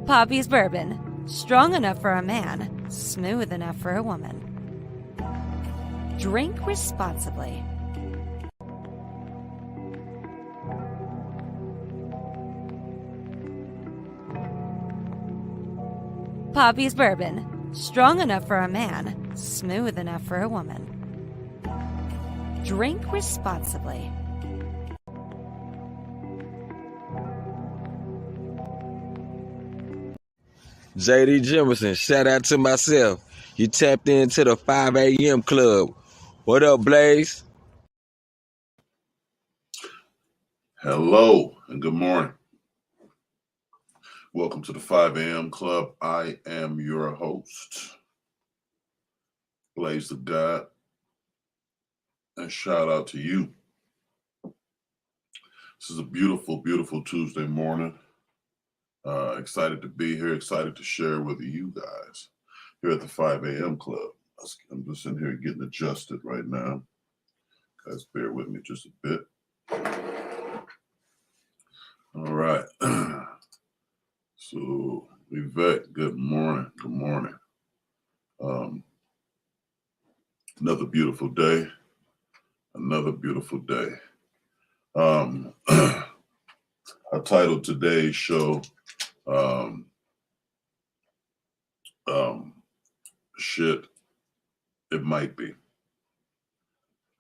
Poppy's Bourbon. Strong enough for a man, smooth enough for a woman. Drink responsibly. Poppy's Bourbon. Strong enough for a man, smooth enough for a woman. Drink responsibly. JD Jimerson, shout out to myself. You tapped into the 5 a.m. club. What up, Blaze? Hello and good morning. Welcome to the 5 a.m. club. I am your host, Blaze the God. And shout out to you. This is a beautiful, beautiful Tuesday morning. Excited to be here, excited to share with you guys here at the 5 a.m. club. I'm just in here getting adjusted right now. Guys, bear with me just a bit. All right. So, Yvette, good morning. Good morning. Another beautiful day. Another beautiful day. I titled today's show, Shit, It Might Be.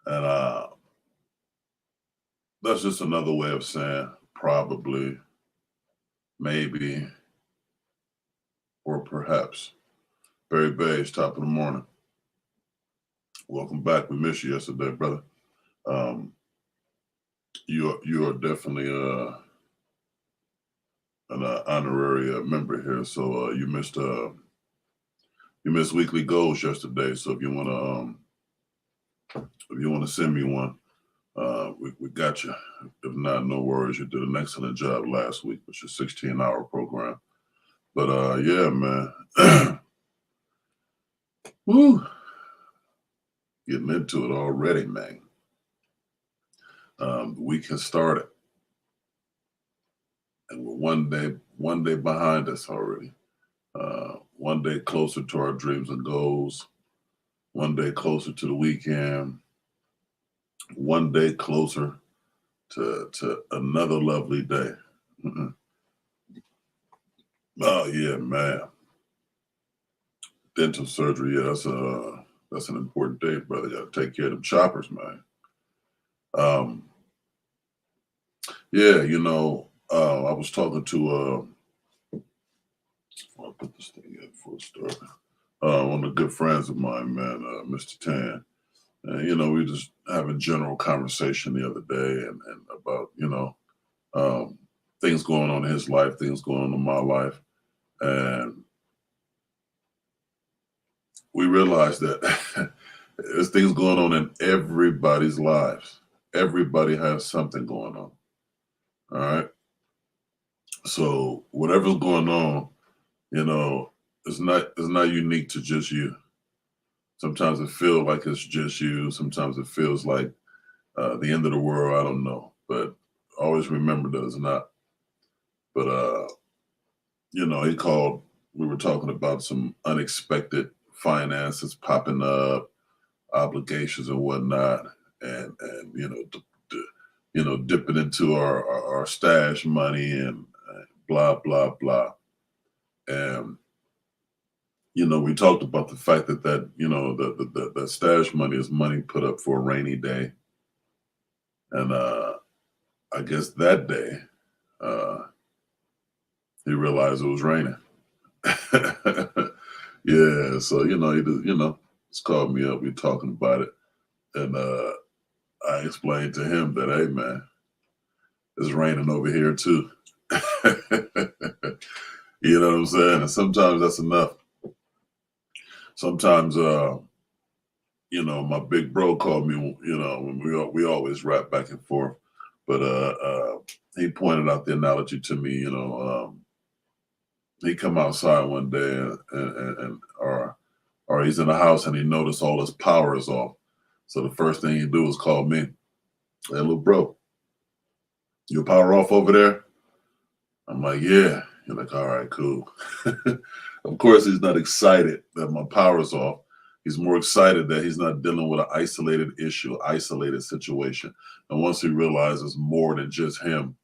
And that's just another way of saying probably, maybe, or perhaps. Barry Beige, top of the morning. Welcome back. We missed you yesterday, brother. You are definitely an honorary member here. So you missed weekly goals yesterday. So if you wanna send me one, we got you. If not, no worries. You did an excellent job last week with your 16-hour program. But yeah, man. Woo. Getting into it already, man. The week has started. And we're one day behind us already. One day closer to our dreams and goals. One day closer to the weekend. One day closer to another lovely day. Oh yeah, man. Dental surgery, yeah, that's an important day, brother. You gotta take care of them choppers, man. Yeah, I was talking to I'll put this thing in for a start. One of the good friends of mine, man, Mr. Tan. And we just having general conversation the other day and about, things going on in his life, things going on in my life. And we realized that there's things going on in everybody's lives. Everybody has something going on. All right. So whatever's going on, it's not unique to just you. Sometimes it feels like it's just you. Sometimes it feels like the end of the world. I don't know, but always remember that it's not. But he called. We were talking about some unexpected finances popping up, obligations and whatnot, and dipping into our stash money and blah blah blah. And we talked about the fact that that stash money is money put up for a rainy day. And I guess that day, he realized it was raining. Yeah, so he's called me up. We're talking about it, and I explained to him that, hey man, it's raining over here too. You know what I'm saying? And sometimes that's enough. Sometimes, my big bro called me, when we always rap back and forth, but he pointed out the analogy to me, he come outside one day or he's in the house and he noticed all his power is off. So the first thing he do is call me. Hey, little bro, your power off over there? I'm like, yeah. You're like, all right, cool. Of course, he's not excited that my power's off. He's more excited that he's not dealing with an isolated issue, isolated situation. And once he realizes more than just him,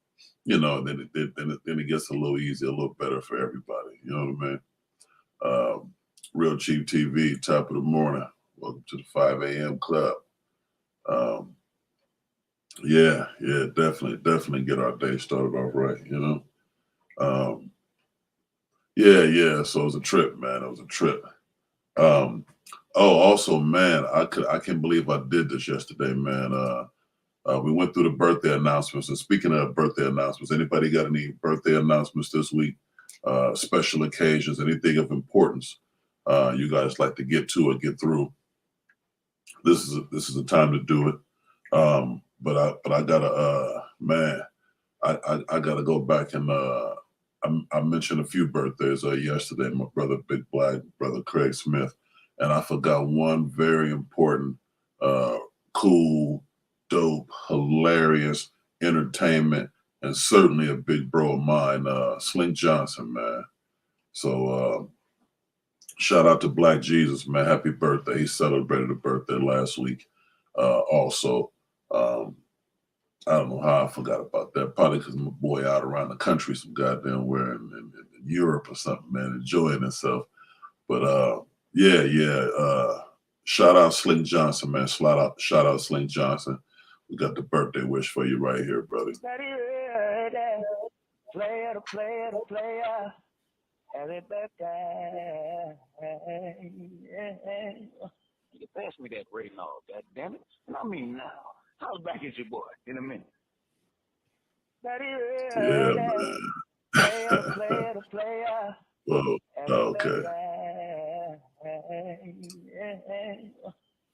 you know, then it gets a little easier, a little better for everybody. You know what I mean? Real Cheap TV, top of the morning. Welcome to the 5 a.m. club. Yeah, definitely get our day started off right, you know? Yeah. So it was a trip, man. It was a trip. Also, man, I can't believe I did this yesterday, man. We went through the birthday announcements. And speaking of birthday announcements, anybody got any birthday announcements this week? Special occasions, anything of importance you guys like to get to or get through? This is a time to do it. But I gotta man, I gotta go back and I mentioned a few birthdays yesterday. My brother, Big Black, brother Craig Smith, and I forgot one very important, cool, dope, hilarious entertainment, and certainly a big bro of mine, Slink Johnson, man. So shout out to Black Jesus, man. Happy birthday. He celebrated a birthday last week. Also, I don't know how I forgot about that. Probably because my boy out around the country some goddamn where in Europe or something, man, enjoying himself. But shout out Slink Johnson, man. Shout out Slink Johnson. We got the birthday wish for you right here, brother. Player. Happy birthday. You pass me that Reynolds, God damn it. I mean now. How's back at your boy in a minute? Yeah, man. Player. Whoa. Okay.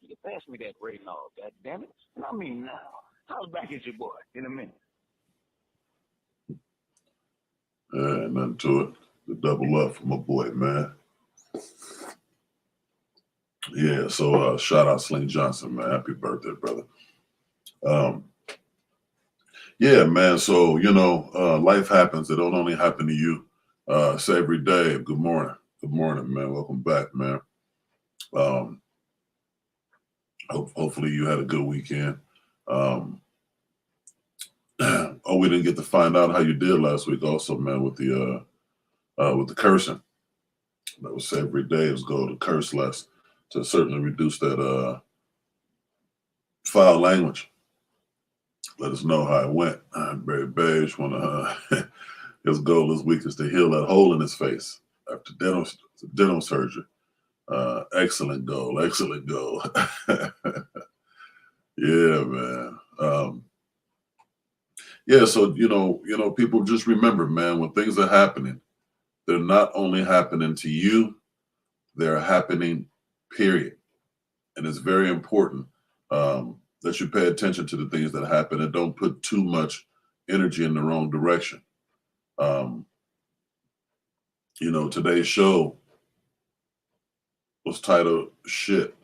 You pass me that Reynolds, God damn it. I mean now. How's back at your boy in a minute? Nothing to it. The double up for my boy, man. Yeah, so shout out Slink Johnson, man. Happy birthday, brother. Yeah, man. So, you know, life happens. It don't only happen to you. Say every day, good morning. Good morning, man. Welcome back, man. Hopefully you had a good weekend. We didn't get to find out how you did last week also, man, with the cursing. That was every day is go to curse less to certainly reduce that foul language. Let us know how it went. Barry Beige his goal this week is to heal that hole in his face after dental surgery. Excellent goal. Yeah, man. Yeah, so you know, people just remember, man, when things are happening, they're not only happening to you, they're happening, period. And it's very important that you pay attention to the things that happen and don't put too much energy in the wrong direction. You know, today's show was titled "Shit."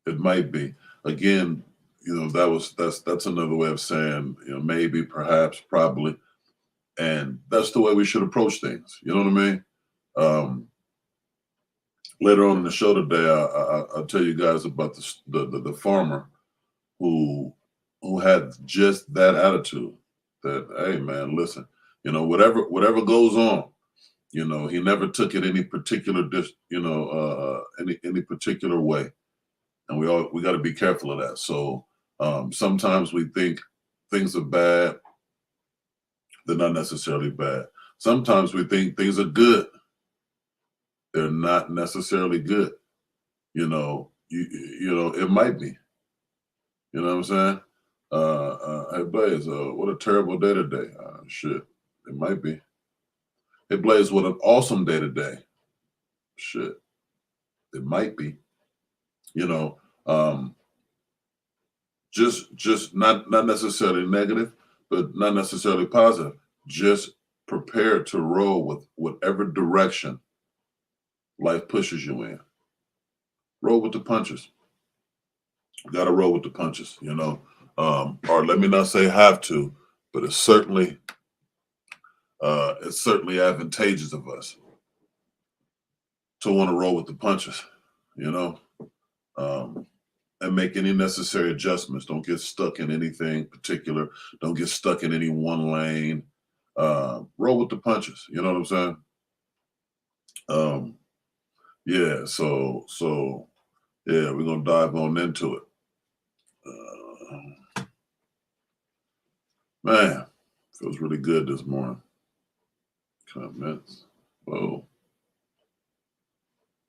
It might be. Again, you know, that's another way of saying, you know, maybe, perhaps, probably. And that's the way we should approach things. You know what I mean? Later on in the show today, I'll tell you guys about the farmer who had just that attitude that, hey, man, listen, you know, whatever goes on, you know, he never took it any particular, any particular way. And we got to be careful of that. So sometimes we think things are bad. They're not necessarily bad. Sometimes we think things are good. They're not necessarily good. You know, it might be. You know what I'm saying? Hey, Blaze, what a terrible day today. Shit, it might be. Hey, Blaze, what an awesome day today. Shit, it might be. You know, just not necessarily negative, but not necessarily positive. Just prepare to roll with whatever direction life pushes you in. Roll with the punches. You got to roll with the punches, you know. Or let me not say have to, but it's certainly it's certainly advantageous of us to want to roll with the punches, you know, and make any necessary adjustments. Don't get stuck in anything particular. Don't get stuck in any one lane. Roll with the punches. You know what I'm saying? Yeah. So yeah, we're gonna dive on into it. Man, feels really good this morning. Comments. Whoa.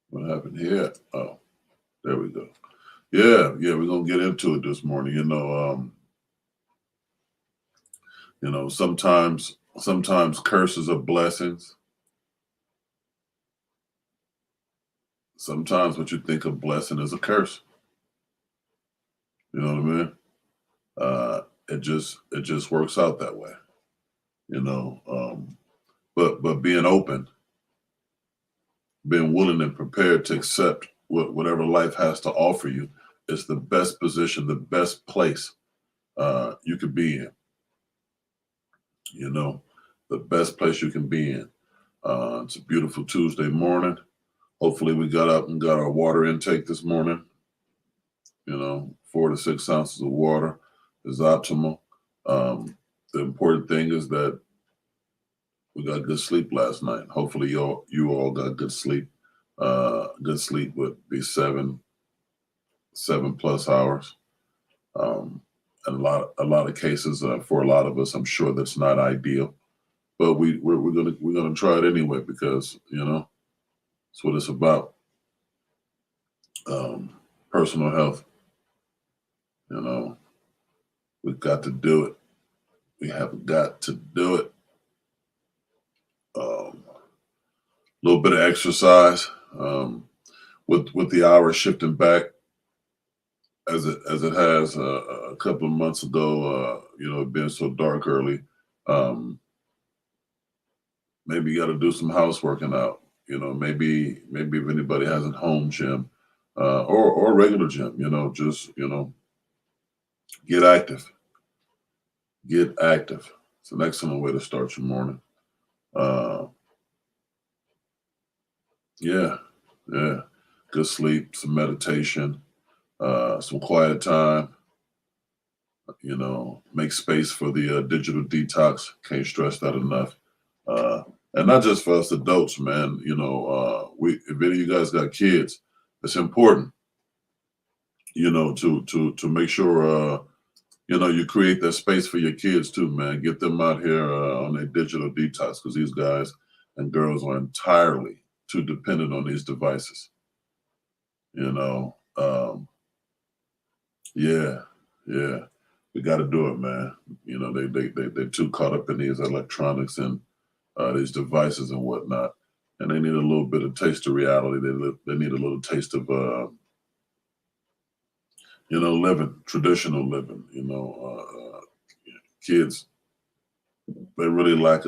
What happened here? Oh, there we go. Yeah, we're gonna get into it this morning. Sometimes curses are blessings. Sometimes what you think a blessing is a curse. You know what I mean? It just works out that way. But being open, being willing and prepared to accept whatever life has to offer you is the best position, the best place you could be in. The best place you can be in. It's a beautiful Tuesday morning. Hopefully we got up and got our water intake this morning. 4 to 6 ounces of water is optimal. The important thing is that we got good sleep last night. Hopefully you all got good sleep. Good sleep would be 7+ hours. And a lot of cases for a lot of us, I'm sure that's not ideal, but we're gonna try it anyway because that's what it's about. Personal health. We've got to do it. We have got to do it. A little bit of exercise. With the hours shifting back as it has a couple of months ago, it being so dark early. Maybe you got to do some house working out. Maybe if anybody has a home gym or a regular gym, just get active. Get active. It's an excellent way to start your morning. Yeah. Good sleep, some meditation, some quiet time. Make space for the digital detox. Can't stress that enough. And not just for us adults, man. If any of you guys got kids, it's important, to make sure you create that space for your kids too, man. Get them out here on a digital detox because these guys and girls are entirely too dependent on these devices. Yeah. We got to do it, man. They're too caught up in these electronics and these devices and whatnot, and they need a little bit of taste of reality. They need a little taste of living, traditional living. Kids, they really lack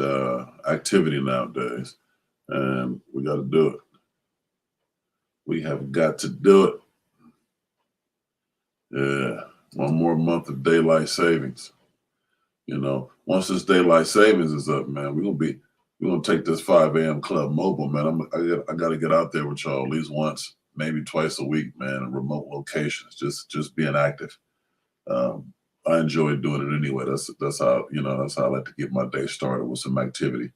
activity nowadays, and we got to do it. We have got to do it. Yeah, one more month of daylight savings. Once this daylight savings is up, man, we're gonna take this 5 a.m. club mobile, man. I got to get out there with y'all at least once, maybe twice a week, man, in remote locations, just being active. I enjoy doing it anyway. That's how I like to get my day started with some activity.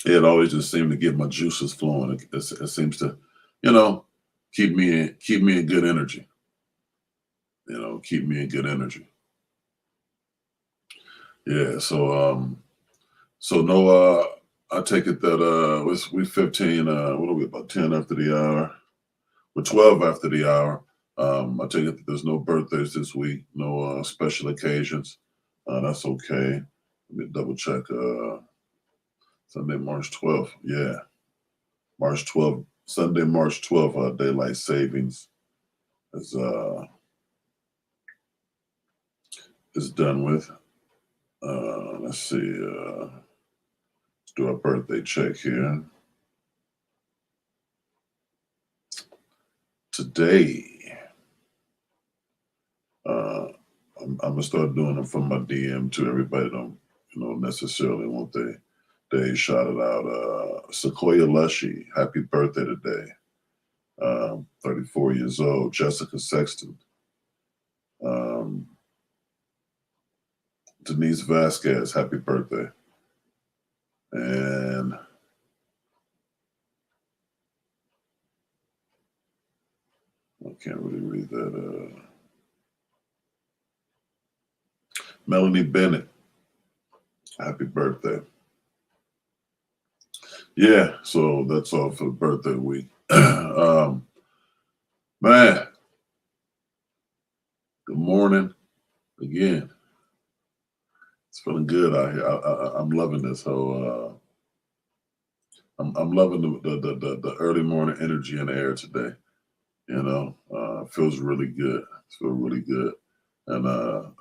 It always just seemed to get my juices flowing. It seems to, keep me in good energy. Keep me in good energy. Yeah. So no, I take it that we 15. What are we, about 10 after the hour? We're 12 after the hour. I take it that there's no birthdays this week, no special occasions. That's okay. Let me double check. Sunday, March 12th. Yeah, March 12th. Sunday, March 12th. Daylight savings is done with. Let's see. Let's do a birthday check here. Today, I'm gonna start doing them from my DM to everybody. necessarily want they shouted out Sequoia Lushy, happy birthday today. 34 years old. Jessica Sexton. Denise Vasquez, happy birthday. And I can't really read that. Melanie Bennett, happy birthday. Yeah, so that's all for the birthday week. Man, good morning again. It's feeling good out here. I'm loving this whole. I'm loving the early morning energy in the air today. Feels really good. It feels really good, and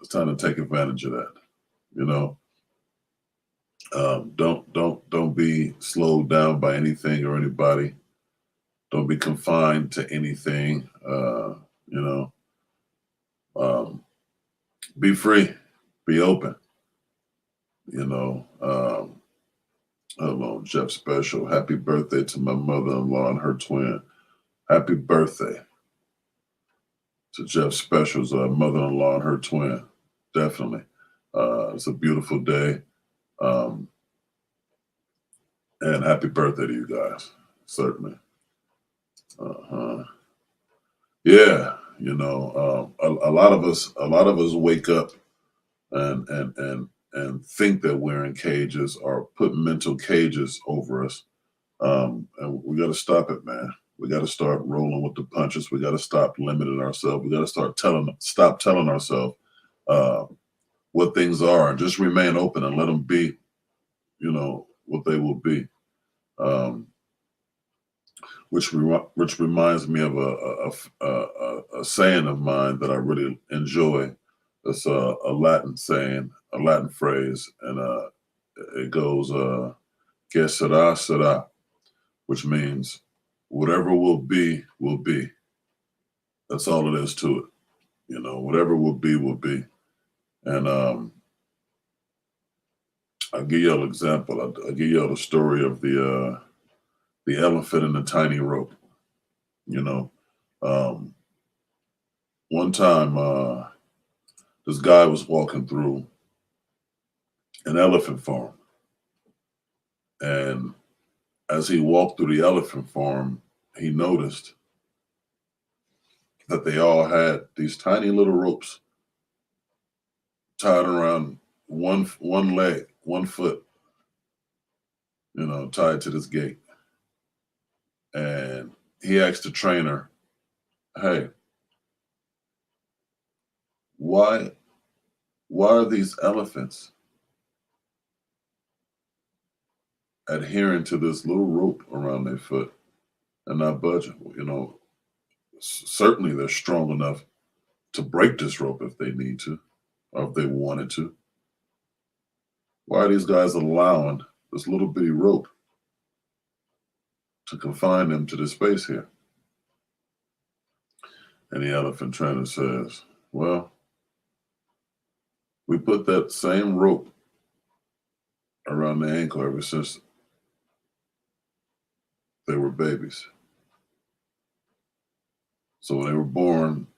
it's time to take advantage of that. Don't be slowed down by anything or anybody. Don't be confined to anything. Be free, be open. Hello, Jeff Special. Happy birthday to my mother-in-law and her twin. Happy birthday to Jeff Special's mother-in-law and her twin. Definitely. It's a beautiful day. And happy birthday to you guys. Certainly. Yeah, a lot of us wake up and think that we're in cages or put mental cages over us. And we got to stop it, man. We got to start rolling with the punches. We got to stop limiting ourselves. We got to stop telling ourselves what things are and just remain open and let them be, what they will be. Which reminds me of a saying of mine that I really enjoy. It's a Latin saying, a Latin phrase, and it goes, "Que sera, sera," which means whatever will be, will be. That's all it is to it. Whatever will be, will be. And I'll give y'all an example. I'll give y'all the story of the elephant and the tiny rope. One time this guy was walking through an elephant farm, and as he walked through the elephant farm, he noticed that they all had these tiny little ropes tied around one leg, 1 foot, tied to this gate. And he asked the trainer, "Hey, why are these elephants adhering to this little rope around their foot and not budging? Certainly they're strong enough to break this rope if they need to, or if they wanted to. Why are these guys allowing this little bitty rope to confine them to this space here?" And the elephant trainer says, "Well, we put that same rope around the ankle ever since they were babies. So when they were born,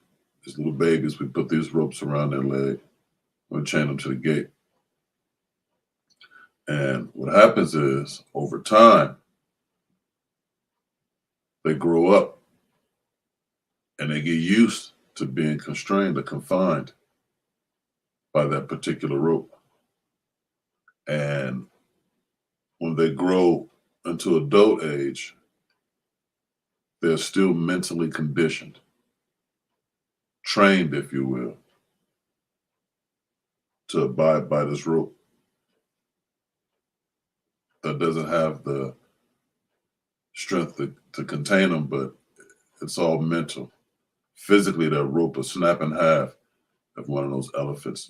as little babies, we put these ropes around their leg. We chain them to the gate. And what happens is, over time, they grow up and they get used to being constrained or confined by that particular rope. And when they grow into adult age, they're still mentally conditioned, trained, if you will, to abide by this rope that doesn't have the strength to contain them, but it's all mental. Physically, that rope will snap in half if one of those elephants,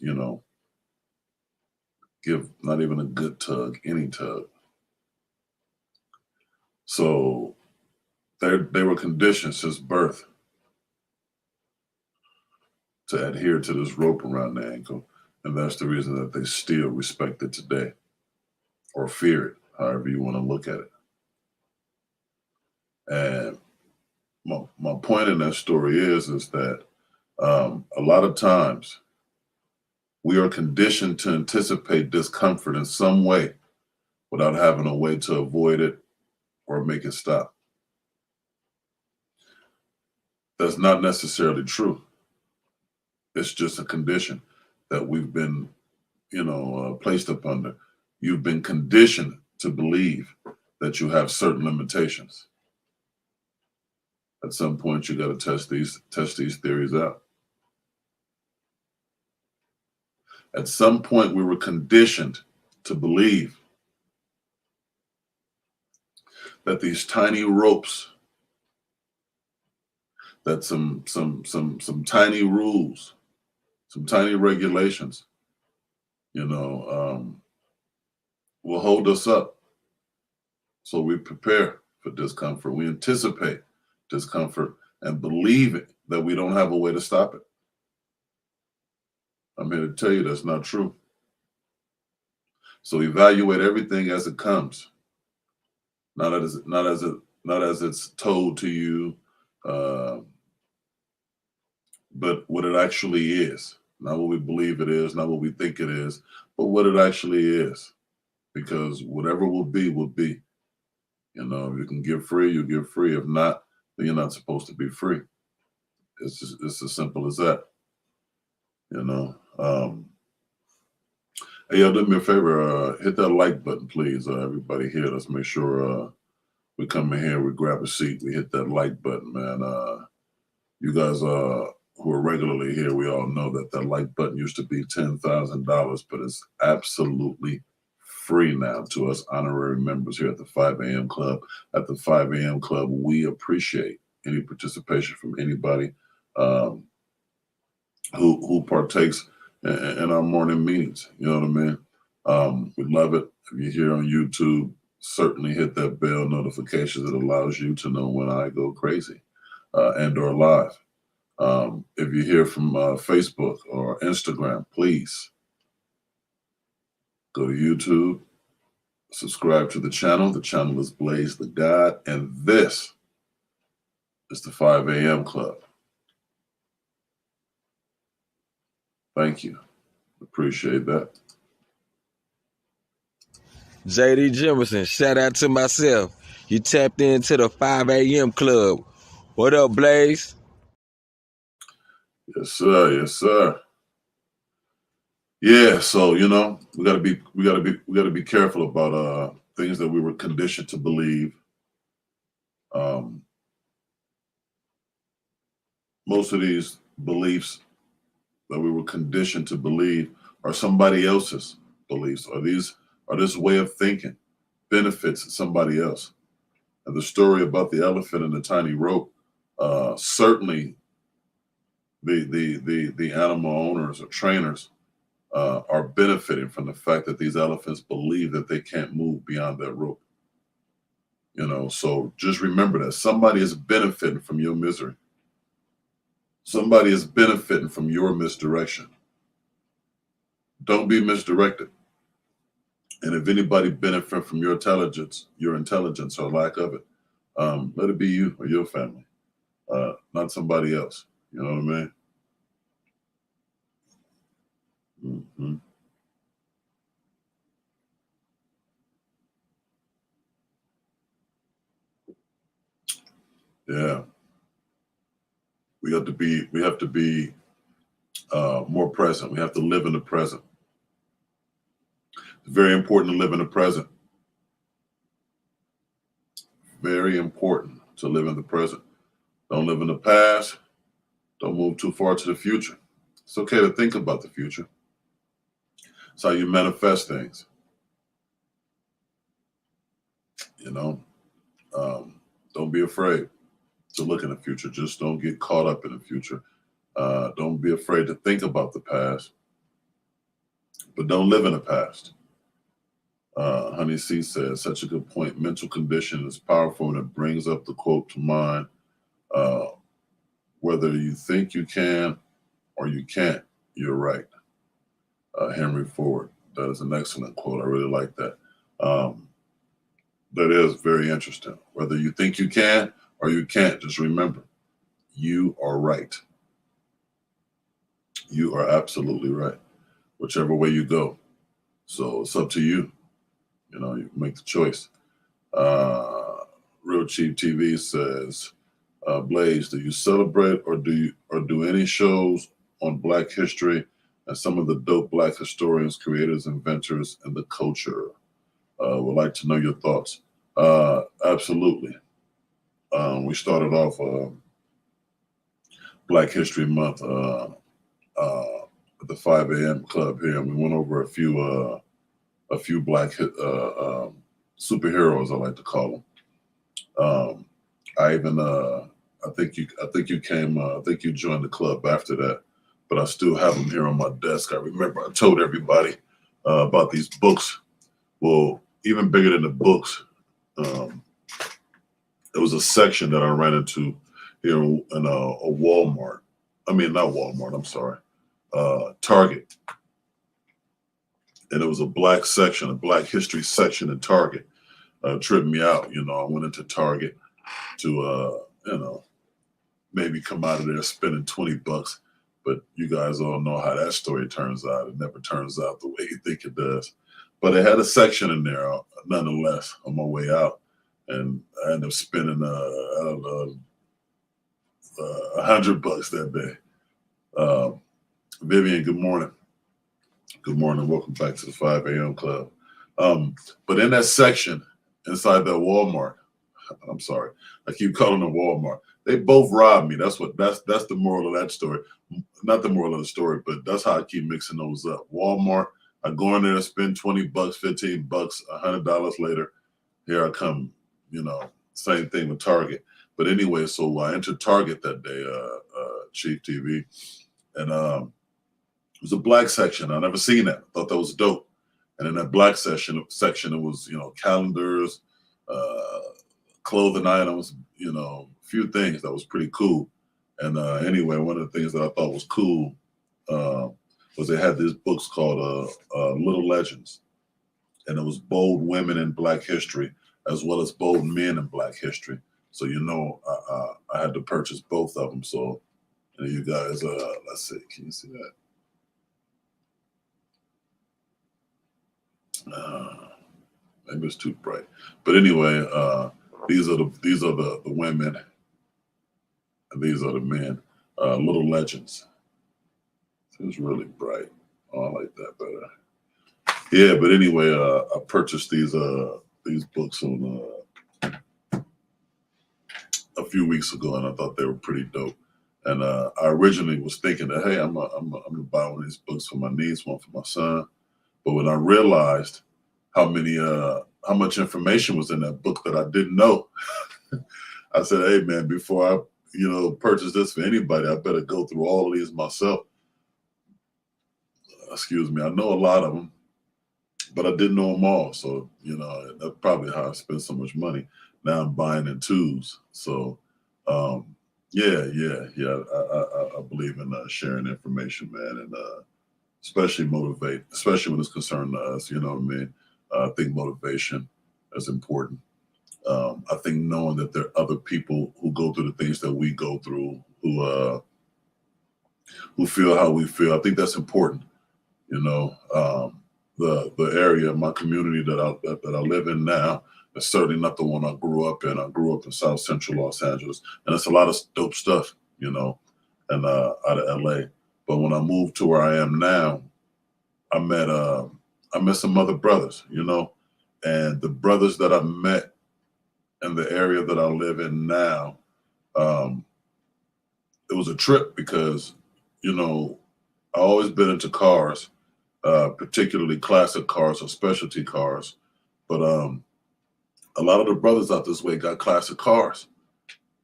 give not even a good tug, any tug. So they were conditioned since birth to adhere to this rope around the ankle. And that's the reason that they still respect it today, or fear it, however you want to look at it. And my point in that story is that a lot of times we are conditioned to anticipate discomfort in some way without having a way to avoid it or make it stop. That's not necessarily true. It's just a condition that we've been, placed up under. You've been conditioned to believe that you have certain limitations. At some point, you got to test these theories out. At some point, we were conditioned to believe that these tiny ropes, that some tiny rules, some tiny regulations, will hold us up. So we prepare for discomfort. We anticipate discomfort and believe it, that we don't have a way to stop it. I'm here to tell you that's not true. So evaluate everything as it comes, not as it's told to you, but what it actually is. Not what we believe it is, not what we think it is, but what it actually is. Because whatever will be, will be. If you can give free, you give free. If not, then you're not supposed to be free. It's as simple as that. Hey, y'all, do me a favor, hit that like button, please. Everybody here, let's make sure we come in here, we grab a seat, we hit that like button, man. You guys who are regularly here, we all know that like button used to be $10,000, but it's absolutely free now to us honorary members here at the 5 a.m. Club. At the 5 a.m. Club, we appreciate any participation from anybody who partakes in our morning meetings. You know what I mean? We love it. If you're here on YouTube, certainly hit that bell notification that allows you to know when I go crazy and or live. If you hear from Facebook or Instagram, please go to YouTube, subscribe to the channel. The channel is Blaze the God, and this is the 5 a.m. Club. Thank you. Appreciate that. JD Jimerson, shout out to myself. You tapped into the 5 a.m. Club. What up, Blaze? Yes, sir. Yes, sir. Yeah, so we gotta be careful about things that we were conditioned to believe. Most of these beliefs that we were conditioned to believe are somebody else's beliefs, or this way of thinking benefits somebody else. And the story about the elephant and the tiny rope, certainly the animal owners or trainers are benefiting from the fact that these elephants believe that they can't move beyond that rope. So just remember that somebody is benefiting from your misery. Somebody is benefiting from your misdirection. Don't be misdirected. And if anybody benefit from your intelligence or lack of it, let it be you or your family, not somebody else. You know what I mean? Mm-hmm. Yeah. We have to be more present. We have to live in the present. It's very important to live in the present. Very important to live in the present. Don't live in the past. Don't move too far to the future. It's okay to think about the future. It's how you manifest things. Don't be afraid to look in the future. Just don't get caught up in the future. Don't be afraid to think about the past, but don't live in the past. Honey C says, such a good point. Mental condition is powerful, and it brings up the quote to mind. Whether you think you can or you can't, you're right. Henry Ford. That is an excellent quote. I really like that. That is very interesting. Whether you think you can or you can't, just remember, you are right. You are absolutely right, whichever way you go. So it's up to you. You know, you make the choice. Real Cheap TV says, Blaze, do you celebrate or do any shows on Black history and some of the dope Black historians, creators, inventors, and the culture? Would like to know your thoughts. Absolutely. We started off Black History Month at the 5 a.m. club here, and we went over a few Black superheroes, I like to call them. I even I think you came I think you joined the club after that, but I still have them here on my desk. I remember I told everybody about these books. Well, even bigger than the books, there was a section that I ran into here in a Walmart. I mean, not Walmart, I'm sorry, Target. And it was a Black section, a Black history section in Target. Tripped me out. You know, I went into Target to, maybe come out of there spending $20. But you guys all know how that story turns out. It never turns out the way you think it does. But it had a section in there, nonetheless, on my way out. And I ended up spending, $100 that day. Vivian, good morning. Good morning. Welcome back to the 5 a.m. club. But in that section, inside that Walmart, I'm sorry, I keep calling it Walmart. They both robbed me. That's the moral of that story. Not the moral of the story, but that's how I keep mixing those up. Walmart, I go in there and spend $20, $15, $100 later. Here I come, same thing with Target. But anyway, so I entered Target that day, Chief TV, and it was a Black section. I never seen that. I thought that was dope. And in that Black section, it was, calendars, clothing items, a few things that was pretty cool. And anyway, one of the things that I thought was cool was they had these books called Little Legends. And it was bold women in Black history, as well as bold men in Black history. So, I had to purchase both of them. So, you guys, let's see, can you see that? Maybe it's too bright. But anyway, these are the women, and these are the men. Little Legends. It's really bright. Oh, I like that better. Yeah, but anyway, I purchased these books on a few weeks ago, and I thought they were pretty dope. And I originally was thinking that, hey, I'm gonna buy one of these books for my niece, one for my son. But when I realized how much information was in that book that I didn't know, I said, hey man, before I purchase this for anybody, I better go through all of these myself. Excuse me, I know a lot of them, but I didn't know them all. So, that's probably how I spent so much money. Now I'm buying in twos. So, yeah. I believe in sharing information, man, and especially when it's concerned to us. You know what I mean? I think motivation is important. I think knowing that there are other people who go through the things that we go through, who feel how we feel, I think that's important. The area, my community that I live in now, is certainly not the one I grew up in. I grew up in South Central Los Angeles, and it's a lot of dope stuff, and out of LA. But when I moved to where I am now, I met some other brothers, and the brothers that I met in the area that I live in now, it was a trip because, I always been into cars, particularly classic cars or specialty cars. But a lot of the brothers out this way got classic cars.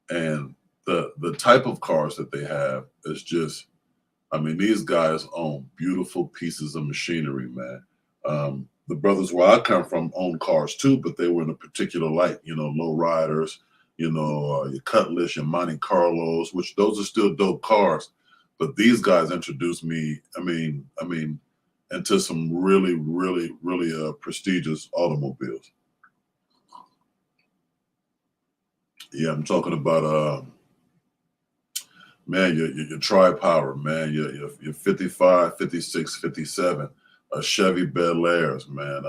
And the type of cars that they have is just, these guys own beautiful pieces of machinery, man. The brothers where I come from own cars too, but they were in a particular light, low riders, your Cutlass, your Monte Carlos, which those are still dope cars. But these guys introduced me. into some really, really, really prestigious automobiles. Yeah, I'm talking about man, your Tri-Power, man, your 55, 56, 57, Chevy Bel Airs, man,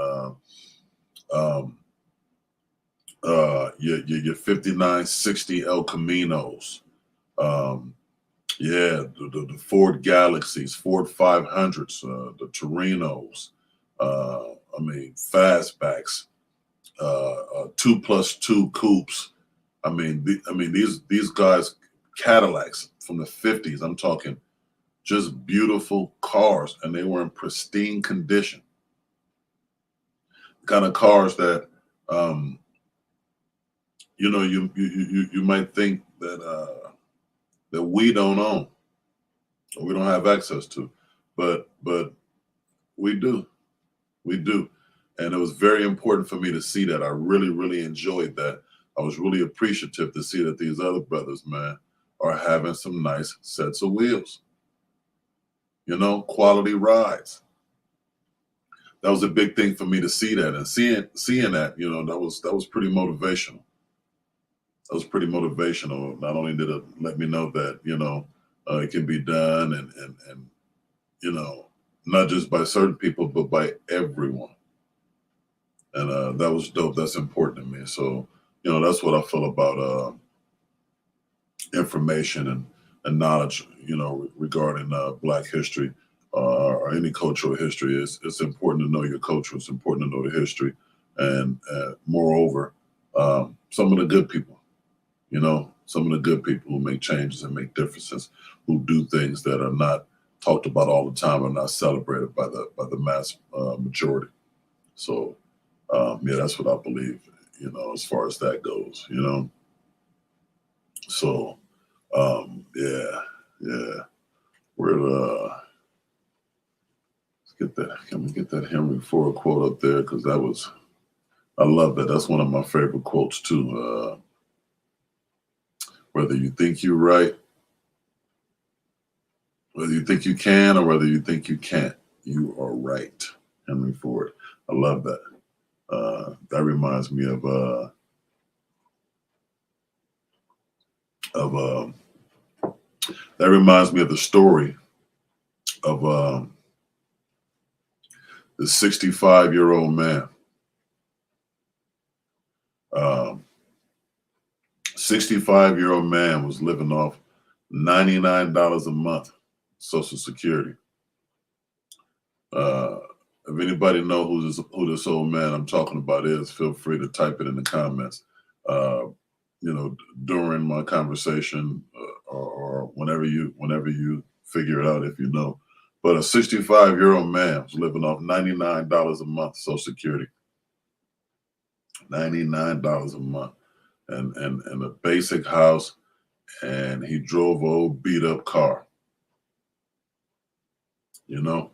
your 59, 60 El Caminos, yeah, the Ford Galaxies, Ford 500s, the Torinos, I mean, fastbacks, 2+2 coupes. I mean, these guys, Cadillacs from the 50s. I'm talking just beautiful cars, and they were in pristine condition. Kind of cars that, you know, you might think that that we don't own or we don't have access to, but we do, and it was very important for me to see that. I really, really enjoyed that. I was really appreciative to see that these other brothers, man, are having some nice sets of wheels. You know, quality rides. That was a big thing for me to see that, and seeing that, you know, that was pretty motivational. That was pretty motivational. Not only did it let me know that, you know, it can be done, and you know, not just by certain people, but by everyone. And that was dope. That's important to me. So, you know, that's what I feel about information and knowledge, you know, regarding Black history or any cultural history. It's important to know your culture. It's important to know the history, and moreover, some of the good people, you know, some of the good people who make changes and make differences, who do things that are not talked about all the time and not celebrated by the mass majority. So, yeah, that's what I believe, you know, as far as that goes, you know. So, yeah. We're let's get that. Can we get that Henry Ford quote up there? Because I love that. That's one of my favorite quotes too. Whether you think you're right, whether you think you can, or whether you think you can't, you are right. Henry Ford. I love that. That reminds me of the story of the 65-year-old man. 65-year-old man was living off $99 a month, Social Security. If anybody know who this old man I'm talking about is, feel free to type it in the comments. You know, during my conversation or whenever you figure it out, if you know. But a 65-year-old man was living off $99 a month, Social Security. $99 a month, and a basic house, and he drove an old beat up car. You know,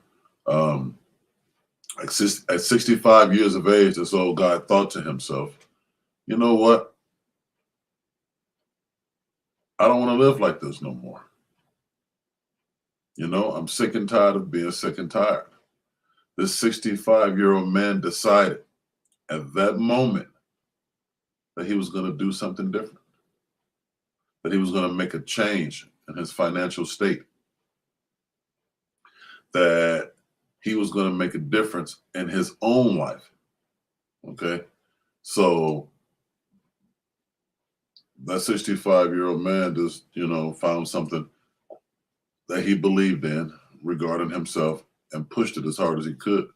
at 65 years of age, this old guy thought to himself, you know what? I don't want to live like this no more. You know, I'm sick and tired of being sick and tired. This 65-year-old man decided at that moment that he was going to do something different, that he was going to make a change in his financial state, that he was going to make a difference in his own life. Okay. So that 65-year-old man just, you know, found something that he believed in regarding himself and pushed it as hard as he could.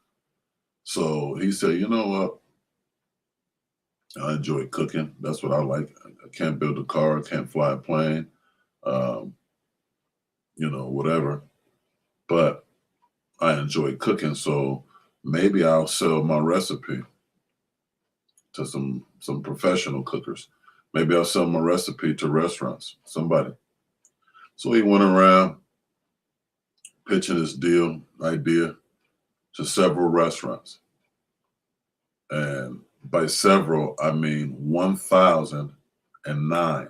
So he said, you know what? I enjoy cooking. That's what I like. I can't build a car. I can't fly a plane, you know, whatever. But I enjoy cooking. So maybe I'll sell my recipe to some professional cookers. Maybe I'll sell my recipe to restaurants, somebody. So he went around pitching his idea to several restaurants. And by several, I mean 1,009.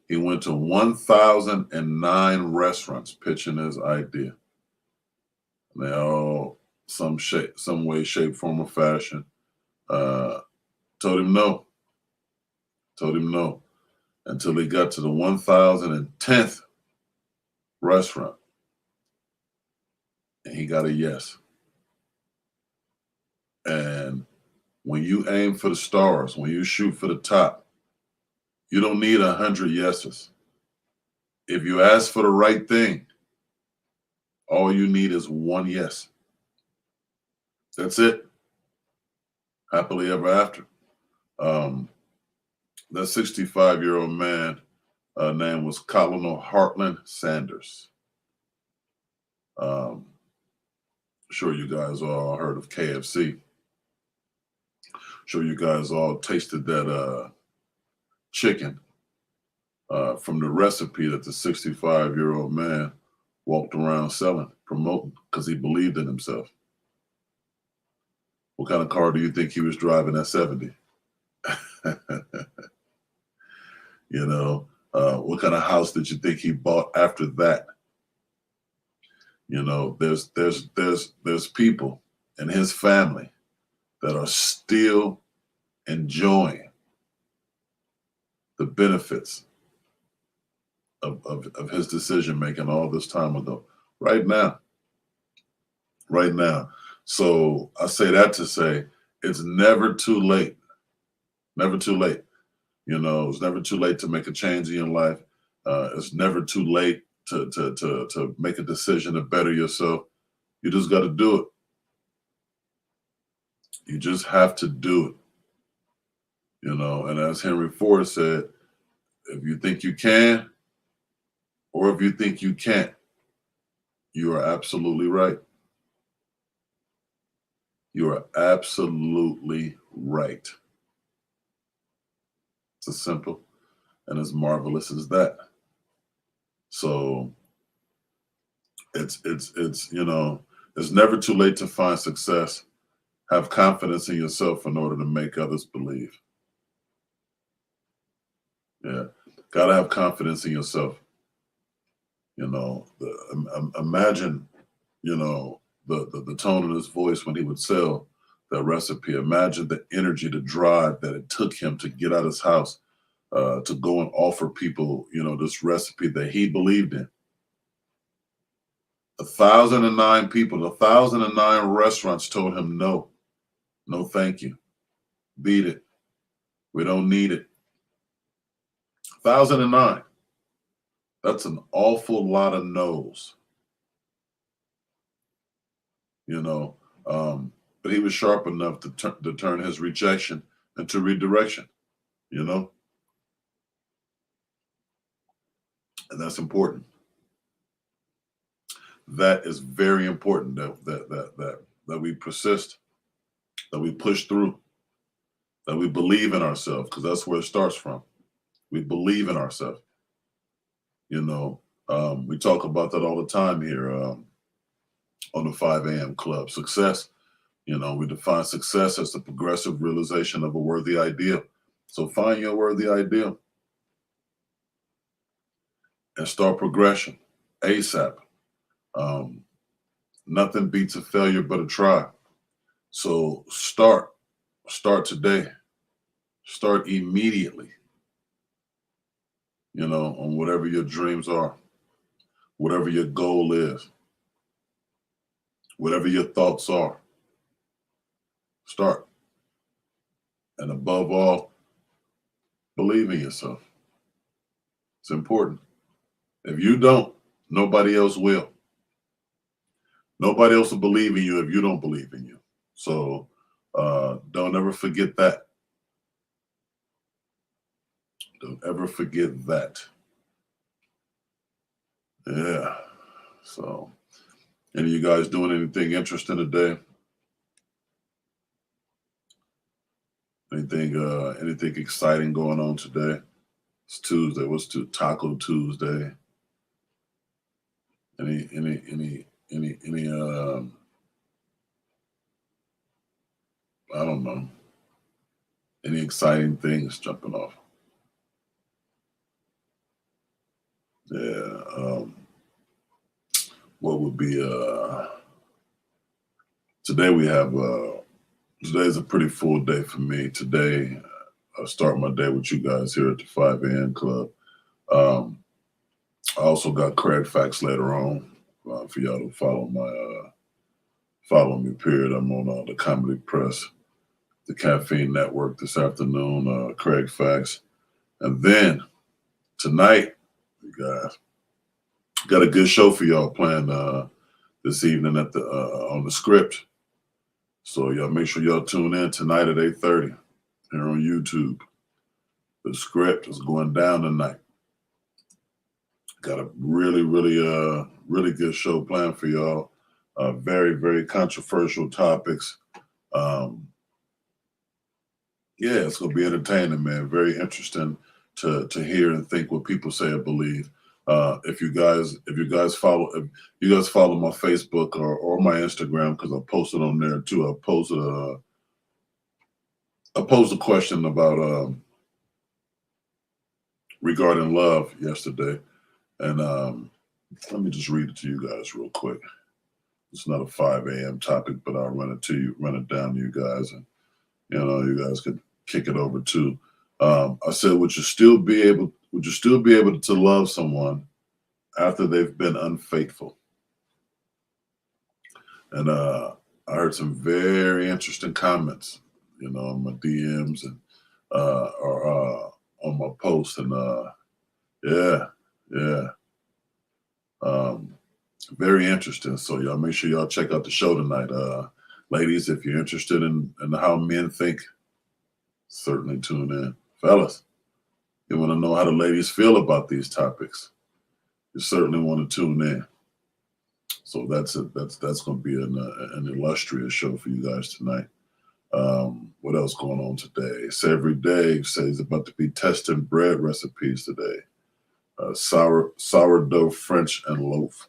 He went to 1,009 restaurants pitching his idea. They all some way, shape, form, or fashion told him no. Told him no until he got to the 1010th restaurant, and he got a yes. And when you aim for the stars, when you shoot for the top, you don't need 100 yeses. If you ask for the right thing, all you need is one yes. That's it. Happily ever after. That 65-year-old man name was Colonel Heartland Sanders. Sure you guys all heard of KFC. Sure you guys all tasted that chicken from the recipe that the 65-year-old man walked around selling, promoting, because he believed in himself. What kind of car do you think he was driving at 70? You know, what kind of house did you think he bought after that? You know, there's people in his family that are still enjoying the benefits of his decision making all this time ago. Right now. So I say that to say it's never too late. Never too late. You know, it's never too late to make a change in your life. It's never too late to make a decision to better yourself. You just got to do it. You just have to do it. You know, and as Henry Ford said, if you think you can, or if you think you can't, you are absolutely right. You are absolutely right. It's as simple and as marvelous as that. So it's you know, it's never too late to find success. Have confidence in yourself in order to make others believe. Yeah, gotta have confidence in yourself. You know, imagine, you know, the tone of his voice when he would sell that recipe. Imagine the energy, the drive that it took him to get out of his house, to go and offer people, you know, this recipe that he believed in. 1,009 people, 1,009 restaurants told him no, no, thank you, beat it, we don't need it. 1,009. That's an awful lot of no's. You know, but he was sharp enough to turn his rejection into redirection. You know, and that's important. That is very important. That we persist, that we push through, that we believe in ourselves, because that's where it starts from. We believe in ourselves. You know, we talk about that all the time here on the 5 a.m. Club. Success, you know, we define success as the progressive realization of a worthy ideal. So find your worthy ideal and start progression ASAP. Nothing beats a failure but a try. So start today. Start immediately. You know, on whatever your dreams are, whatever your goal is, whatever your thoughts are. Start. And above all, believe in yourself. It's important. If you don't, nobody else will. Nobody else will believe in you if you don't believe in you. So don't ever forget that. Don't ever forget that. Yeah. So, any of you guys doing anything interesting today? Anything exciting going on today? It's Tuesday. What's Taco Tuesday? Any I don't know. Any exciting things jumping off? Yeah. What would be today we have today's a pretty full day for me. Today I start my day with you guys here at the 5 a.m. Club. I also got Craig Facts later on for y'all to follow me. Period. I'm on the Comedy Press, the Caffeine Network this afternoon. Craig Facts, and then tonight, you guys got a good show for y'all planned this evening at the on the Script. So y'all make sure y'all tune in tonight at 8:30 here on YouTube. The Script is going down tonight. Got a really good show planned for y'all. Very, very controversial topics. Yeah, it's gonna be entertaining, man. Very interesting to hear and think what people say or believe. If you guys follow my Facebook or my Instagram, because I posted on there too. I posed a question about regarding love yesterday, and let me just read it to you guys real quick. It's not a 5 a.m. topic, but I'll run it down to you guys, and you guys could kick it over too. I said, would you still be able to love someone after they've been unfaithful? And I heard some very interesting comments, on my DMs and or on my post, and yeah. Very interesting. So y'all make sure y'all check out the show tonight. Ladies, if you're interested in how men think, certainly tune in. Fellas, you want to know how the ladies feel about these topics, you certainly want to tune in. So that's going to be an illustrious show for you guys tonight. What else going on today? Savory Dave says he's about to be testing bread recipes today. Sourdough French and loaf.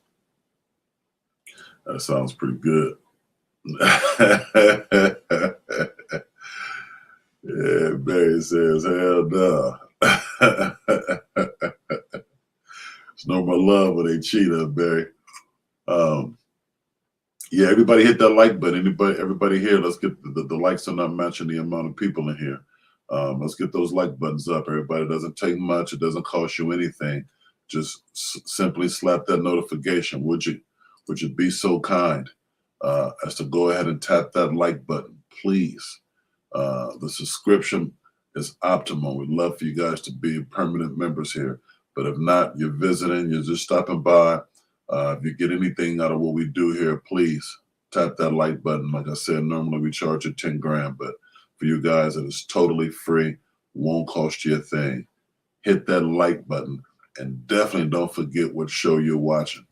That sounds pretty good. Yeah, Barry says, hell no. It's no more love when they cheat us, Barry. Yeah, everybody hit that like button. Everybody here, let's get the likes are not matching the amount of people in here. Let's get those like buttons up. Everybody, it doesn't take much. It doesn't cost you anything. Just simply slap that notification. Would you be so kind as to go ahead and tap that like button, please? The subscription is optimal. We'd love for you guys to be permanent members here. But if not, you're visiting, you're just stopping by. If you get anything out of what we do here, please tap that like button. Like I said, normally we charge you 10 grand, but for you guys, it is totally free, won't cost you a thing. Hit that like button, and definitely don't forget what show you're watching.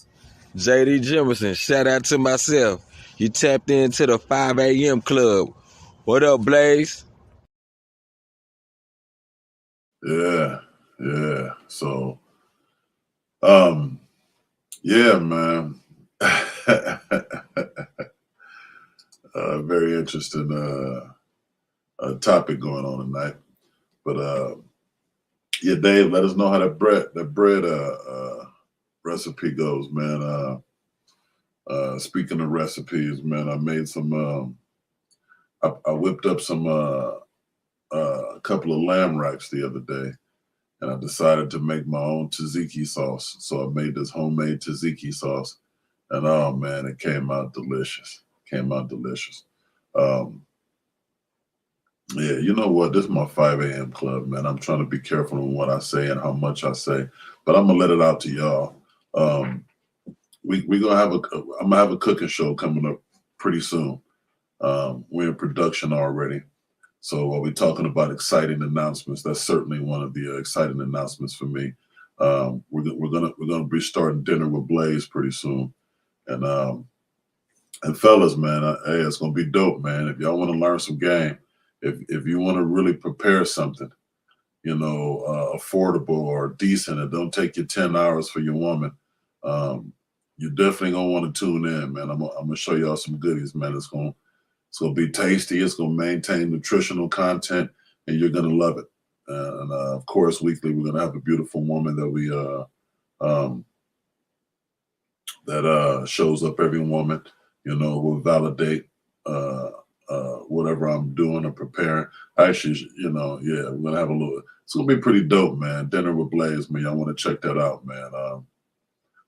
JD Jimerson, shout out to myself. You tapped into the 5 a.m. Club. What up, Blaze? Yeah. So, yeah, man. Very interesting topic going on tonight. But yeah, Dave, let us know how that bread recipe goes, man. Speaking of recipes, man, I made some. I whipped up some a couple of lamb racks the other day, and I decided to make my own tzatziki sauce. So I made this homemade tzatziki sauce, and oh man, it came out delicious. Yeah, you know what? This is my 5 a.m. club, man. I'm trying to be careful on what I say and how much I say, but I'm gonna let it out to y'all. I'm gonna have a cooking show coming up pretty soon. We're in production already. So while we're talking about exciting announcements, that's certainly one of the exciting announcements for me. We're gonna be starting Dinner with Blaze pretty soon, and fellas, man, hey, it's gonna be dope, man. If y'all want to learn some game, if you want to really prepare something, affordable or decent, and don't take you 10 hours for your woman, you're definitely gonna want to tune in, man. I'm gonna show y'all some goodies, man. It's gonna be tasty. It's gonna maintain nutritional content, and you're gonna love it. And of course, weekly we're gonna have a beautiful woman that we that shows up every woman. Will validate whatever I'm doing or preparing. Actually, yeah, we're gonna have a little. It's gonna be pretty dope, man. Dinner with Blaze, man. Y'all want to check that out, man.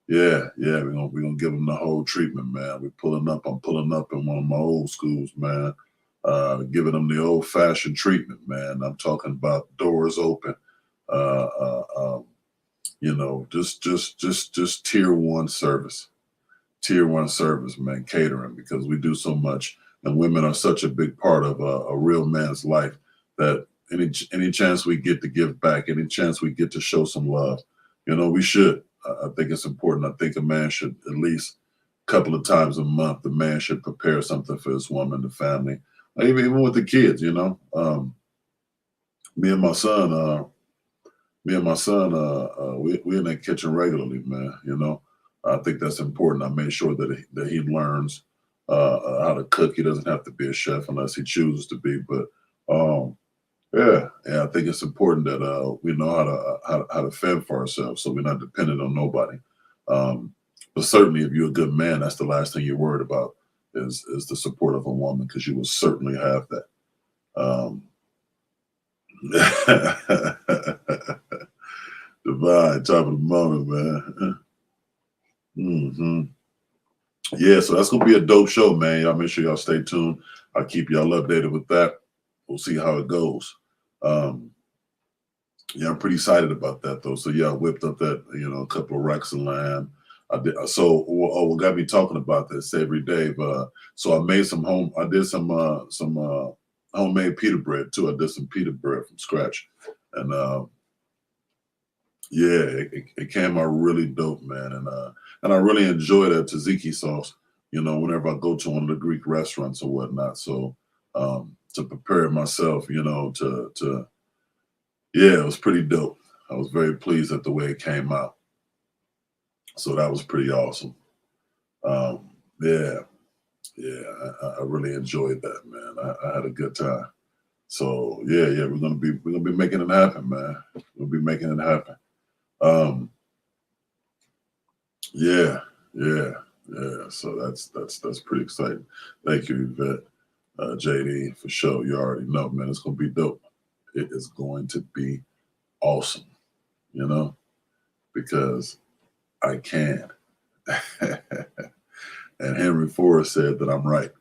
Yeah, we're gonna give them the whole treatment, man. We're pulling up. I'm pulling up in one of my old schools, man. Giving them the old fashioned treatment, man. I'm talking about doors open. Uh, uh, um, just tier one service, man. Catering, because we do so much, and women are such a big part of a real man's life that any chance we get to give back, any chance we get to show some love, we should. I think it's important. I think a man should at least a couple of times a month, the man should prepare something for his woman, the family, even with the kids. Me and my son, we in that kitchen regularly, man. I think that's important. I made sure that he learns how to cook. He doesn't have to be a chef unless he chooses to be, but yeah, and I think it's important that we know how to fend for ourselves, so we're not dependent on nobody. But certainly, if you're a good man, that's the last thing you're worried about is the support of a woman, because you will certainly have that. Divine, top of the moment, man. Yeah, so that's gonna be a dope show, man. Y'all make sure y'all stay tuned. I'll keep y'all updated with that. We'll see how it goes. Yeah, I'm pretty excited about that though. So yeah, I whipped up that a couple of racks of lamb. I did. So what got me talking about this every day? So I made I did some homemade pita bread too. I did some pita bread from scratch, and yeah, it came out really dope, man. And I really enjoy that tzatziki sauce. Whenever I go to one of the Greek restaurants or whatnot. So to prepare it myself, yeah, it was pretty dope. I was very pleased at the way it came out. So that was pretty awesome. Yeah, I really enjoyed that, man. I had a good time. So yeah, we're gonna be making it happen, man. We'll be making it happen. Yeah. So that's pretty exciting. Thank you, Yvette, JD, for sure. You already know, man. It's gonna be dope. It is going to be awesome, because I can. And Henry Ford said that I'm right.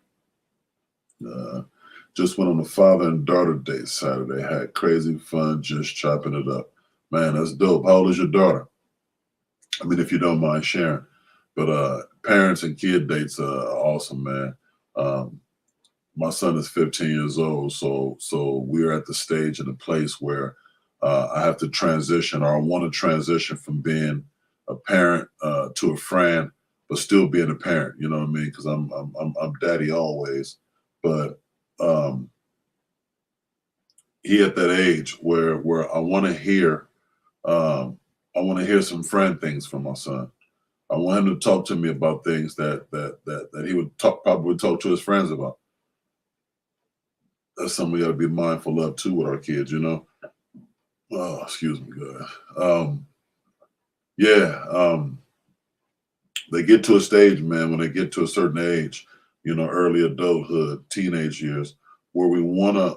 Just went on a father and daughter date Saturday. Had crazy fun just chopping it up. Man, that's dope. How old is your daughter? I mean, if you don't mind sharing. But parents and kid dates are awesome, man. My son is 15 years old, so we're at the stage and the place where I have to transition, or I want to transition from being a parent to a friend, but still being a parent. You know what I mean? Because I'm daddy always, but he at that age where I want to hear some friend things from my son. I want him to talk to me about things that he would probably talk to his friends about. That's something we got to be mindful of too with our kids, Oh, excuse me, guys. Yeah, they get to a stage, man, when they get to a certain age, early adulthood, teenage years, where we wanna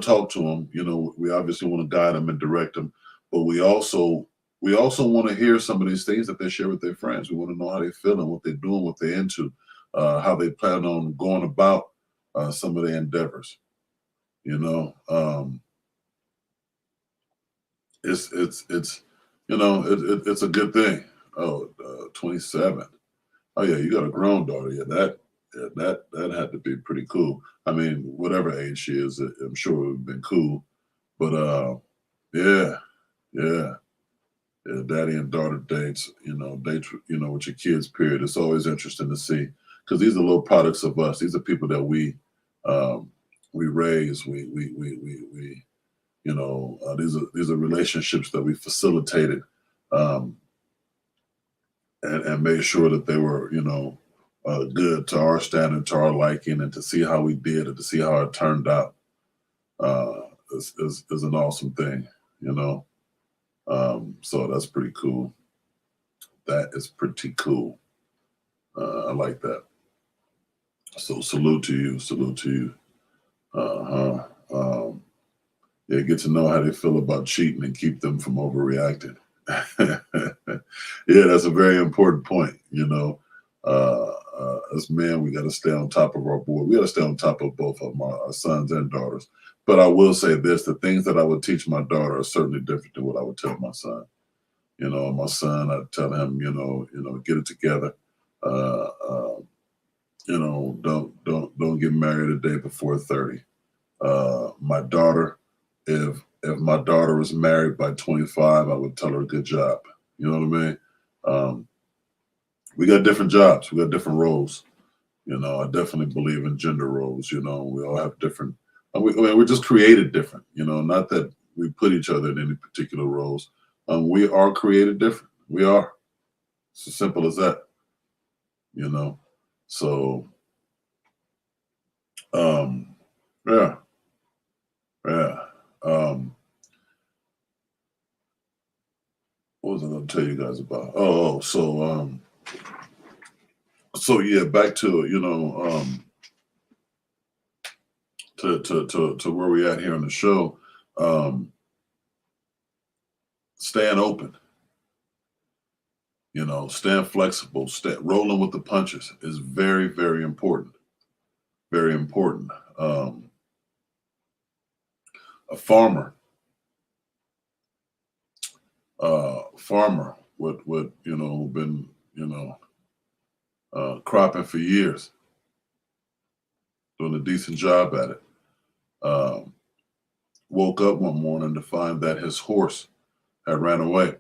talk to them. We obviously want to guide them and direct them, but we also want to hear some of these things that they share with their friends. We want to know how they're feeling, what they're doing, what they're into, how they plan on going about some of their endeavors. It's a good thing. Oh, 27. Oh yeah, you got a grown daughter. Yeah, that had to be pretty cool. I mean, whatever age she is, I'm sure it would have been cool. But yeah, daddy and daughter dates, dates, with your kids, period. It's always interesting to see, because these are little products of us. These are people that we raise, these are relationships that we facilitated, and made sure that they were, good to our standard, to our liking, and to see how we did it, to see how it turned out, is an awesome thing, So that's pretty cool. That is pretty cool. I like that. So salute to you. Salute to you. Yeah, get to know how they feel about cheating and keep them from overreacting. Yeah, that's a very important point. As men, we got to stay on top of our board. We got to stay on top of both of them, our sons and daughters. But I will say this: the things that I would teach my daughter are certainly different than what I would tell my son. My son, I tell him, get it together. Uh, uh, don't get married a day before 30. My daughter, if my daughter was married by 25, I would tell her good job. You know what I mean? We got different jobs, we got different roles. I definitely believe in gender roles. We all have different. We're just created different. Not that we put each other in any particular roles. We are created different. We are. It's as simple as that. So, yeah, yeah. What was I going to tell you guys about? So yeah, back to to where we at here on the show. Staying open, staying flexible, rolling with the punches is very, very important. Very important. A farmer would been cropping for years, doing a decent job at it. Woke up one morning to find that his horse had ran away.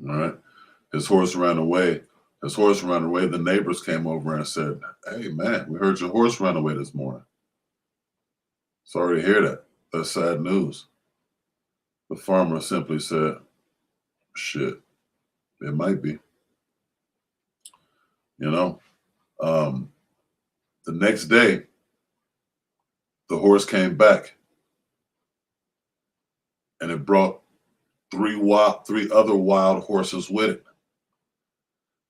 All right. His horse ran away. The neighbors came over and said, "Hey, man, we heard your horse ran away this morning. Sorry to hear that. That's sad news." The farmer simply said, "Shit, it might be." The next day, the horse came back and it brought three other wild horses with it.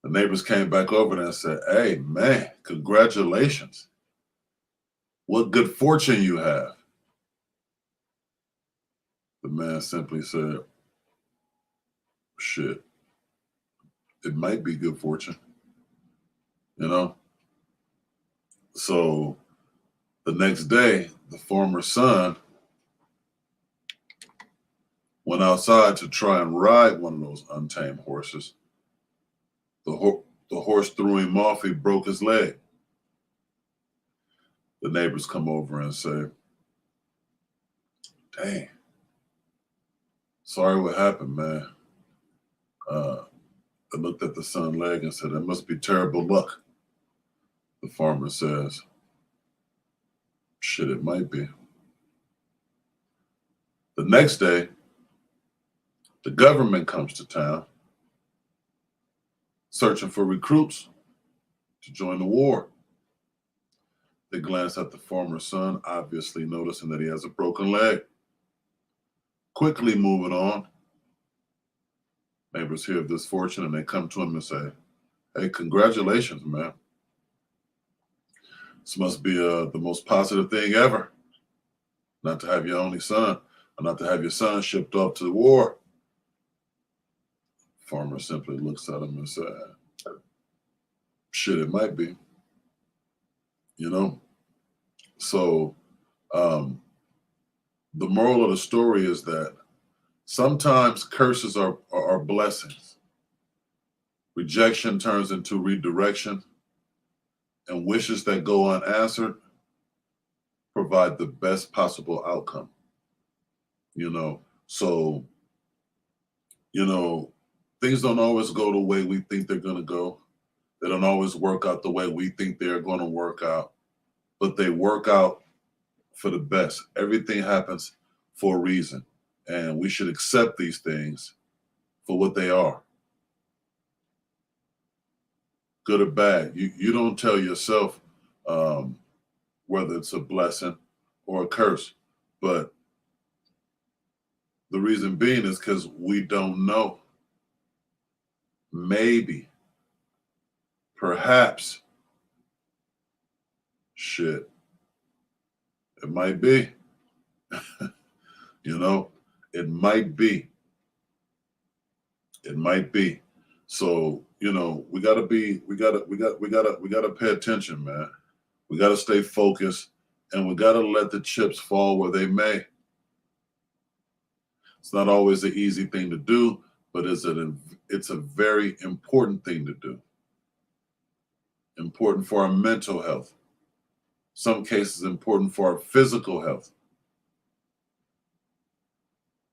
The neighbors came back over there and said, "Hey, man, congratulations. What good fortune you have." The man simply said, "Shit, it might be good fortune." So the next day, the farmer's son went outside to try and ride one of those untamed horses. The horse threw him off. He broke his leg. The neighbors come over and say, "Dang, sorry what happened, man." I looked at the son's leg and said, "That must be terrible luck." The farmer says, "Shit, it might be." The next day, the government comes to town searching for recruits to join the war. They glance at the farmer's son, obviously noticing that he has a broken leg. Quickly moving on, neighbors hear of this fortune and they come to him and say, "Hey, congratulations, man. This must be the most positive thing ever. Not to have your only son, or not to have your son shipped off to the war." Farmer simply looks at him and says, "Shit, it might be." So the moral of the story is that sometimes curses are blessings. Rejection turns into redirection, and wishes that go unanswered provide the best possible outcome. So things don't always go the way we think they're going to go. They don't always work out the way we think they're going to work out, but they work out for the best. Everything happens for a reason, and we should accept these things for what they are, good or bad. You don't tell yourself whether it's a blessing or a curse, but the reason being is because we don't know. Maybe, Perhaps. Shit. It might be. You know, it might be. It might be. So, you know, we gotta pay attention, man. We gotta stay focused, and we gotta let the chips fall where they may. It's not always the easy thing to do, but it's a very important thing to do. Important for our mental health. Some cases important for our physical health.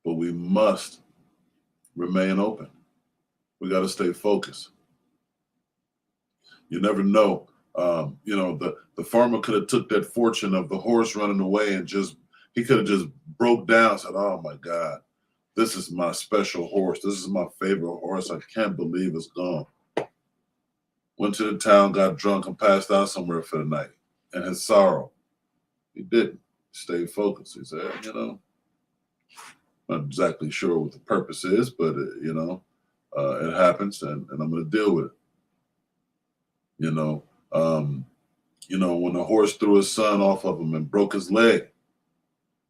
But we must remain open. We got to stay focused. You never know. You know, the farmer could have took that fortune of the horse running away and he could have just broke down and said, oh my God, this is my special horse. This is my favorite horse. I can't believe it's gone. Went to the town, got drunk, and passed out somewhere for the night. And his sorrow. He didn't. Stay focused. He said, you know, not exactly sure what the purpose is, but, you know, it happens, and I'm going to deal with it. You know, when the horse threw his son off of him and broke his leg,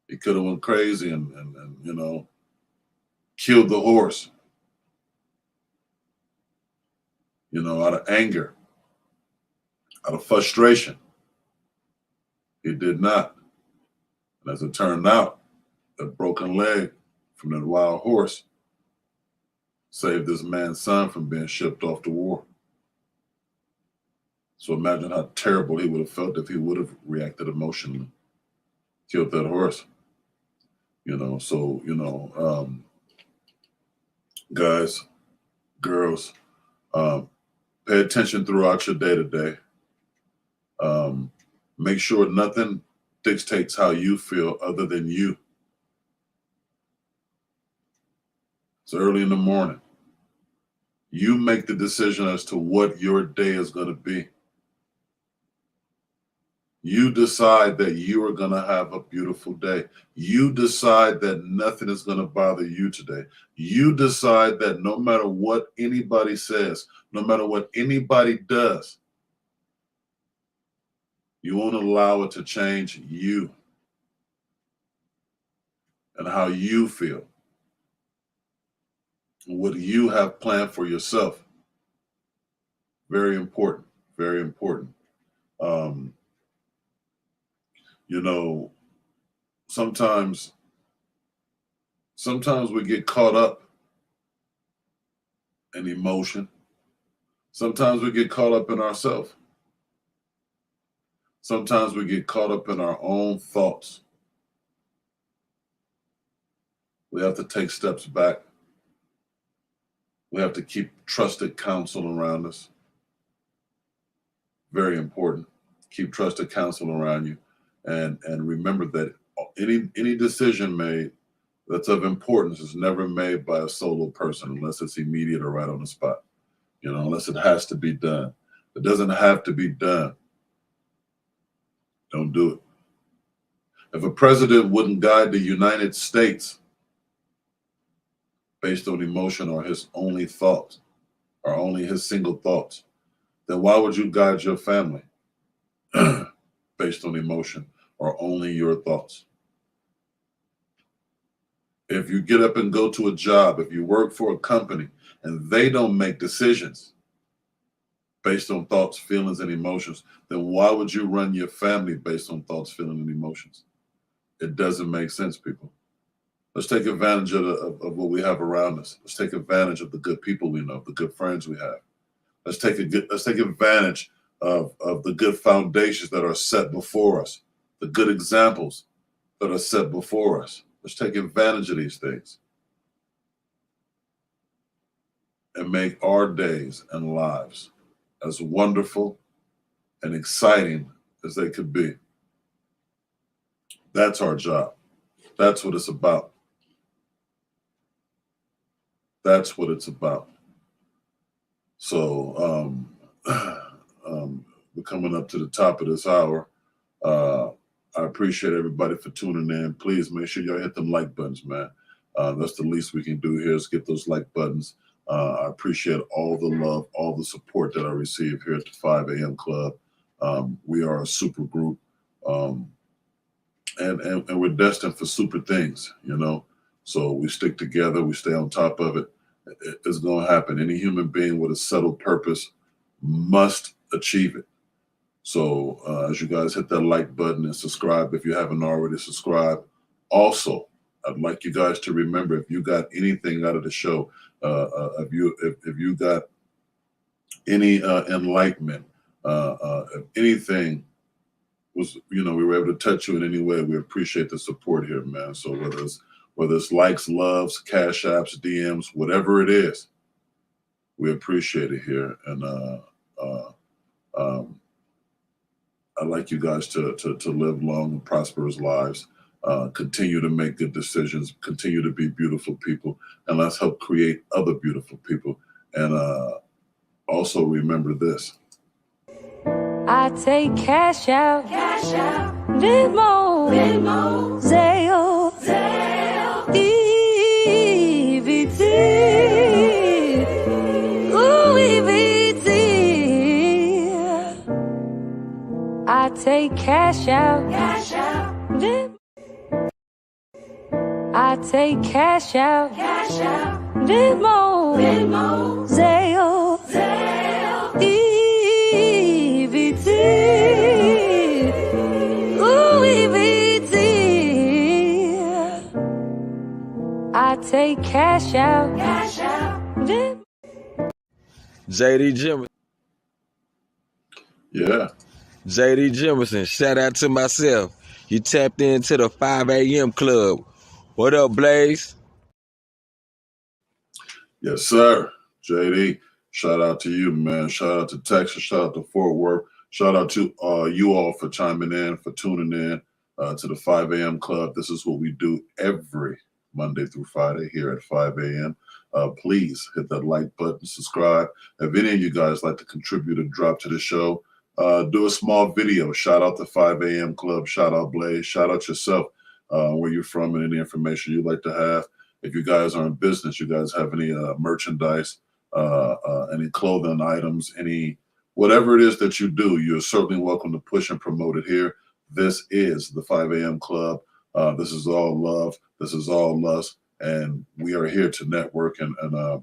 he could have went crazy and you know, killed the horse. You know, out of anger, out of frustration. He did not. And as it turned out, that broken leg from that wild horse saved this man's son from being shipped off to war. So imagine how terrible he would have felt if he would have reacted emotionally, killed that horse. You know, so, you know, guys, girls, pay attention throughout your day to day. Make sure nothing dictates how you feel other than you. It's early in the morning. You make the decision as to what your day is going to be. You decide that you are going to have a beautiful day. You decide that nothing is going to bother you today. You decide that no matter what anybody says, no matter what anybody does, you won't allow it to change you and how you feel. What you have planned for yourself. Very important. Very important. You know, sometimes we get caught up in emotion. Sometimes we get caught up in ourselves. Sometimes we get caught up in our own thoughts. We have to take steps back. We have to keep trusted counsel around us. Very important. Keep trusted counsel around you. And remember that any decision made that's of importance is never made by a solo person unless it's immediate or right on the spot. You know, unless it has to be done. It doesn't have to be done. Don't do it. If a president wouldn't guide the United States based on emotion or his only thoughts or only his single thoughts, then why would you guide your family based on emotion or only your thoughts? If you get up and go to a job, if you work for a company and they don't make decisions based on thoughts, feelings, and emotions, then why would you run your family based on thoughts, feelings, and emotions? It doesn't make sense, people. Let's take advantage of what we have around us. Let's take advantage of the good people we know, the good friends we have. Let's take advantage of the good foundations that are set before us, the good examples that are set before us. Let's take advantage of these things and make our days and lives as wonderful and exciting as they could be. That's our job. That's what it's about. That's what it's about. So we're coming up to the top of this hour. I appreciate everybody for tuning in. Please make sure y'all hit them like buttons, man. That's the least we can do here is get those like buttons. I appreciate all the love, all the support that I receive here at the 5 a.m. Club. We are a super group, and we're destined for super things, you know. So we stick together, we stay on top of it. It's going to happen. Any human being with a settled purpose must achieve it. So as you guys hit that like button and subscribe if you haven't already subscribed. Also, I'd like you guys to remember, if you got anything out of the show, if you got any enlightenment, if anything was, you know, we were able to touch you in any way, we appreciate the support here, man. So whether it's likes, loves, cash apps, DMs, whatever it is, we appreciate it here. And I'd like you guys to live long and prosperous lives, continue to make good decisions, continue to be beautiful people, and let's help create other beautiful people. And also remember this. I take cash out, Venmo, Zelle, EBT, EBT. I take cash out, I take cash out, Venmo, Zelle, EBT, EBT. I take cash out, JD Jim. Yeah. JD Jimerson, shout out to myself. You tapped into the 5 a.m. Club. What up, Blaze? Yes, sir. JD, shout out to you, man. Shout out to Texas. Shout out to Fort Worth. Shout out to you all for chiming in, for tuning in to the 5 a.m. Club. This is what we do every Monday through Friday here at 5 a.m. Please hit that like button, subscribe. If any of you guys like to contribute a drop to the show, do a small video. Shout out the 5 a.m. Club. Shout out Blaze. Shout out yourself, where you're from and any information you'd like to have. If you guys are in business, you guys have any merchandise, any clothing items, any whatever it is that you do, you're certainly welcome to push and promote it here. This is the 5 a.m. Club. This is all love. This is all lust. And we are here to network and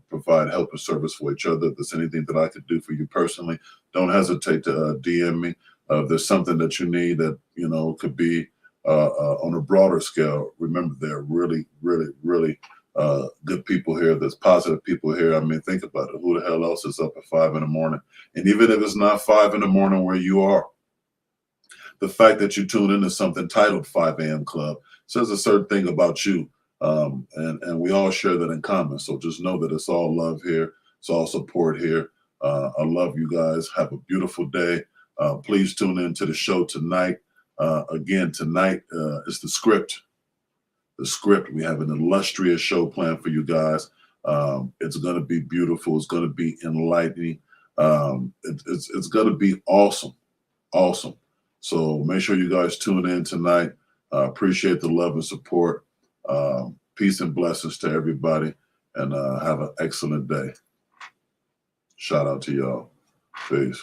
provide help and service for each other. If there's anything that I could do for you personally, don't hesitate to DM me. If there's something that you need that, you know, could be on a broader scale, remember there are really, really, really good people here. There's positive people here. I mean, think about it. Who the hell else is up at 5 in the morning? And even if it's not 5 in the morning where you are, the fact that you tune into something titled 5 a.m. Club says a certain thing about you. And we all share that in common. So just know that it's all love here. It's all support here. I love you guys. Have a beautiful day. Please tune in to the show tonight. Again, tonight is the script. The script. We have an illustrious show planned for you guys. It's going to be beautiful. It's going to be enlightening. It's going to be awesome. Awesome. So make sure you guys tune in tonight. Appreciate the love and support. Peace and blessings to everybody, and have an excellent day. Shout out to y'all. Peace.